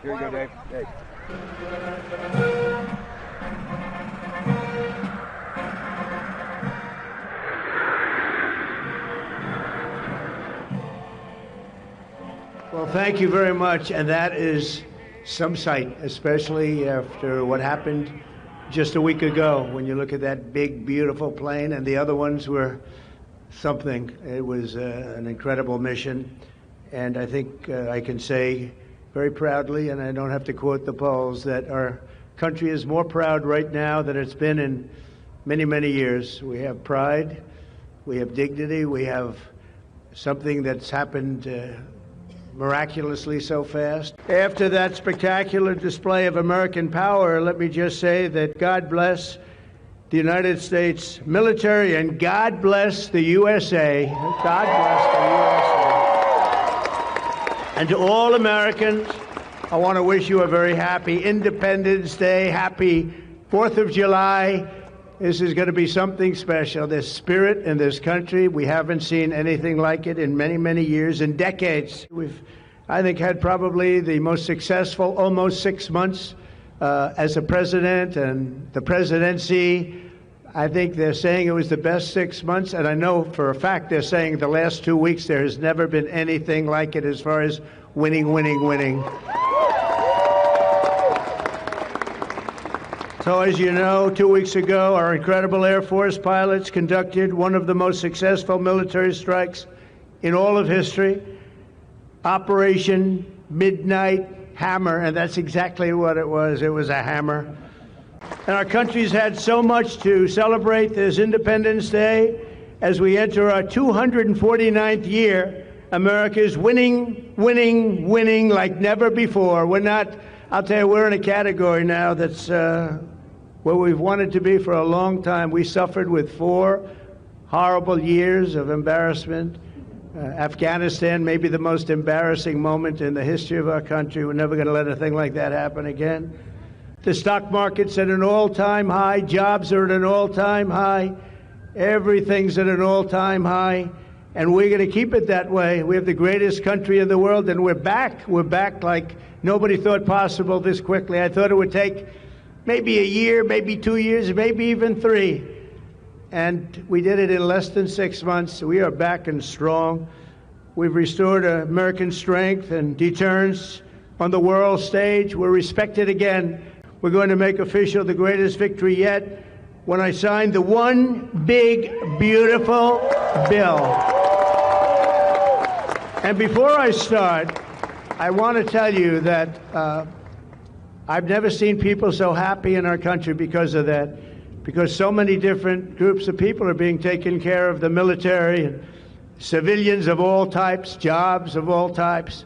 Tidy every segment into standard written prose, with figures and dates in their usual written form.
Here you go, Dave. Hey. Well, thank you very much, and that is some sight, especially after what happened just a week ago. When you look at that big, beautiful plane, and the other ones were something. It was an incredible mission, and I think I can say very proudly, and I don't have to quote the polls, that our country is more proud right now than it's been in many, many years. We have pride, we have dignity, we have something that's happened miraculously so fast. After that spectacular display of American power, let me just say that God bless the United States military and God bless the USA. God bless the USA. And to all Americans, I want to wish you a very happy Independence Day, happy 4th of July. This is going to be something special. This spirit in this country, we haven't seen anything like it in many, many years, in decades. We've, I think, had probably the most successful almost 6 months as a president and the presidency. I think they're saying it was the best 6 months, and I know for a fact they're saying the last 2 weeks there has never been anything like it as far as winning. So as you know, 2 weeks ago, our incredible Air Force pilots conducted one of the most successful military strikes in all of history, Operation Midnight Hammer, and that's exactly what it was. It was a hammer. And our country's had so much to celebrate this Independence Day. As we enter our 249th year, America is winning like never before. We're not, I'll tell you, we're in a category now that's where we've wanted to be for a long time. We suffered with 4 horrible years of embarrassment. Afghanistan may be the most embarrassing moment in the history of our country. We're never going to let a thing like that happen again. The stock market's at an all-time high. Jobs are at an all-time high. Everything's at an all-time high. And we're going to keep it that way. We have the greatest country in the world, and we're back. We're back like nobody thought possible this quickly. I thought it would take maybe a year, maybe 2 years, maybe even 3. And we did it in less than 6 months. We are back and strong. We've restored American strength and deterrence on the world stage. We're respected again. We're going to make official the greatest victory yet when I signed the one big, beautiful bill. And before I start, I want to tell you that I've never seen people so happy in our country because of that. Because so many different groups of people are being taken care of, the military and civilians of all types, jobs of all types.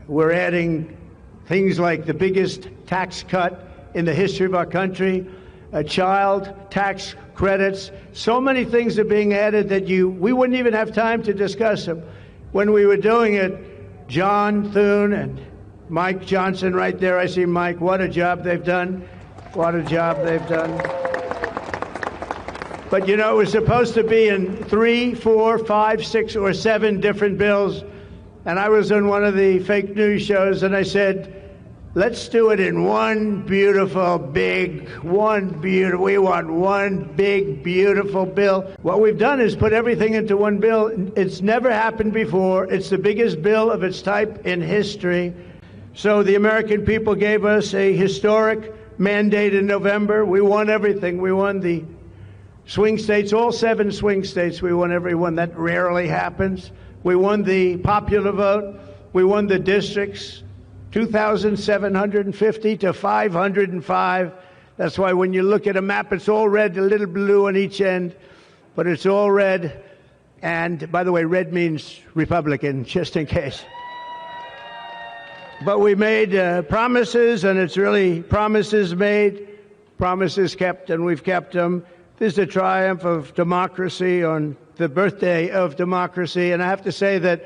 We're adding things like the biggest tax cut in the history of our country, child tax credits. So many things are being added that we wouldn't even have time to discuss them. When we were doing it, John Thune and Mike Johnson right there, I see Mike, what a job they've done. What a job they've done. But, you know, it was supposed to be in 3, 4, 5, 6, or 7 different bills. And I was on one of the fake news shows, and I said, let's do it in one beautiful, big, we want one big, beautiful bill. What we've done is put everything into one bill. It's never happened before. It's the biggest bill of its type in history. So the American people gave us a historic mandate in November. We won everything. We won the swing states, all 7 swing states. We won every one. That rarely happens. We won the popular vote. We won the districts, 2,750 to 505. That's why when you look at a map, it's all red, a little blue on each end, but it's all red. And by the way, red means Republican, just in case. But we made promises, and it's really promises made, promises kept, and we've kept them. This is the triumph of democracy on the birthday of democracy. And I have to say that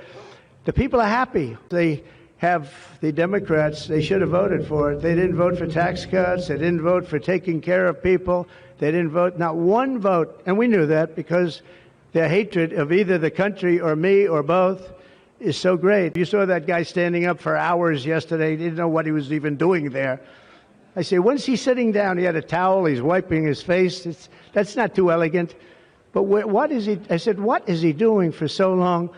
the people are happy. They have the Democrats, they should have voted for it. They didn't vote for tax cuts. They didn't vote for taking care of people. They didn't vote, not one vote. And we knew that because their hatred of either the country or me or both. is so great. You saw that guy standing up for hours yesterday. He didn't know what he was even doing there. I said, when's he sitting down? He had a towel. He's wiping his face. That's not too elegant. But what is he? I said, what is he doing for so long?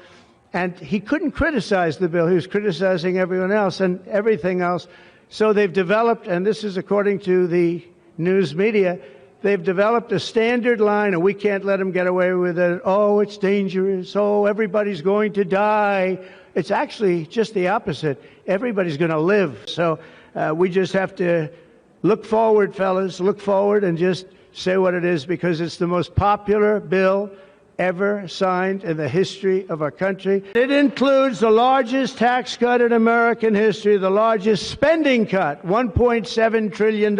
And he couldn't criticize the bill. He was criticizing everyone else and everything else. So they've developed, and this is according to the news media, they've developed a standard line, and we can't let them get away with it. Oh, it's dangerous. Oh, everybody's going to die. It's actually just the opposite. Everybody's going to live. So we just have to look forward, fellas. Look forward and just say what it is, because it's the most popular bill ever signed in the history of our country. It includes the largest tax cut in American history, the largest spending cut, $1.7 trillion,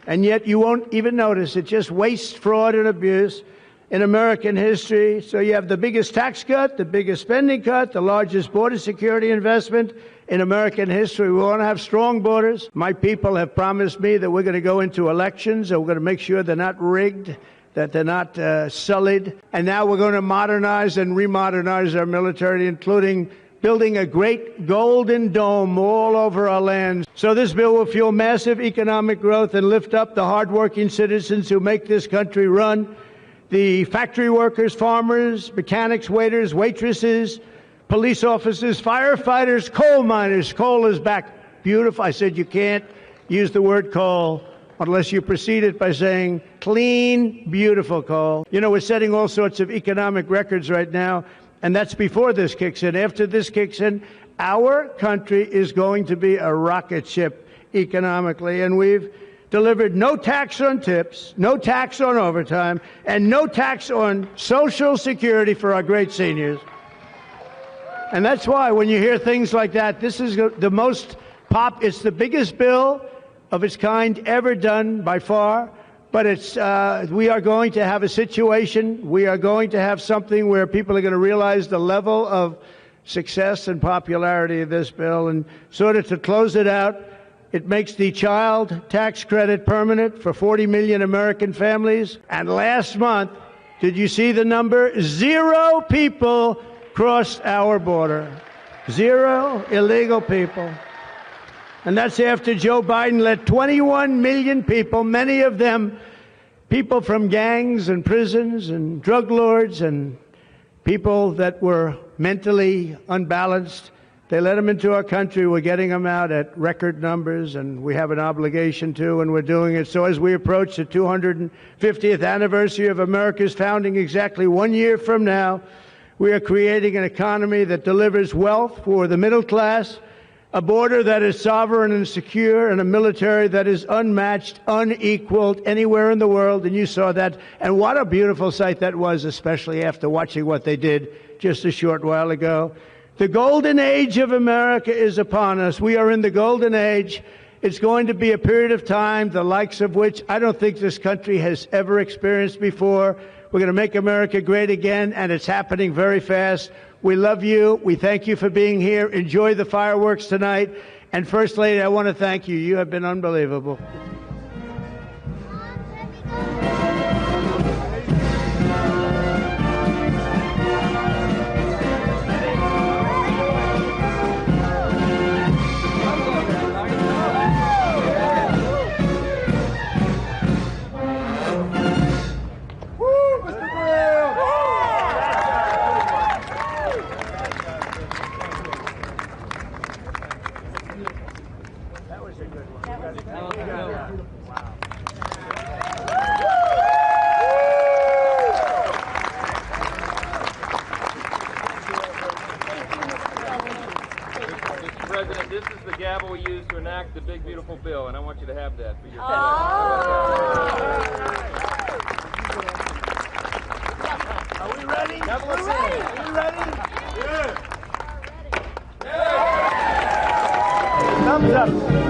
and yet you won't even notice it. Just waste, fraud, and abuse in American history. So you have the biggest tax cut, the biggest spending cut, the largest border security investment in American history. We want to have strong borders. My people have promised me that we're going to go into elections and we're going to make sure they're not rigged, that they're not sullied. And now we're going to modernize and remodernize our military, including building a great golden dome all over our land. So this bill will fuel massive economic growth and lift up the hardworking citizens who make this country run. The factory workers, farmers, mechanics, waiters, waitresses, police officers, firefighters, coal miners. Coal is back. Beautiful. I said you can't use the word coal unless you precede it by saying clean, beautiful coal. You know, we're setting all sorts of economic records right now, and that's before this kicks in. After this kicks in, our country is going to be a rocket ship economically, and we've delivered no tax on tips, no tax on overtime, and no tax on Social Security for our great seniors. And that's why when you hear things like that, this is the most it's the biggest bill of its kind ever done by far, but we are going to have a situation, we are going to have something where people are going to realize the level of success and popularity of this bill. And sort of to close it out, it makes the child tax credit permanent for 40 million American families. And last month, did you see the number? 0 people crossed our border. 0 illegal people. And that's after Joe Biden let 21 million people, many of them people from gangs and prisons and drug lords and people that were mentally unbalanced, they let them into our country. We're getting them out at record numbers, and we have an obligation to, and we're doing it. So as we approach the 250th anniversary of America's founding exactly 1 year from now, we are creating an economy that delivers wealth for the middle class, a border that is sovereign and secure, and a military that is unmatched, unequaled anywhere in the world. And you saw that. And what a beautiful sight that was, especially after watching what they did just a short while ago. The golden age of America is upon us. We are in the golden age. It's going to be a period of time, the likes of which I don't think this country has ever experienced before. We're going to make America great again, and it's happening very fast. We love you. We thank you for being here. Enjoy the fireworks tonight. And First Lady, I want to thank you. You have been unbelievable. President, this is the gavel we use to enact the big, beautiful bill, and I want you to have that for your Are we ready? Gavel us in. Are we ready? Yeah. Thumbs up.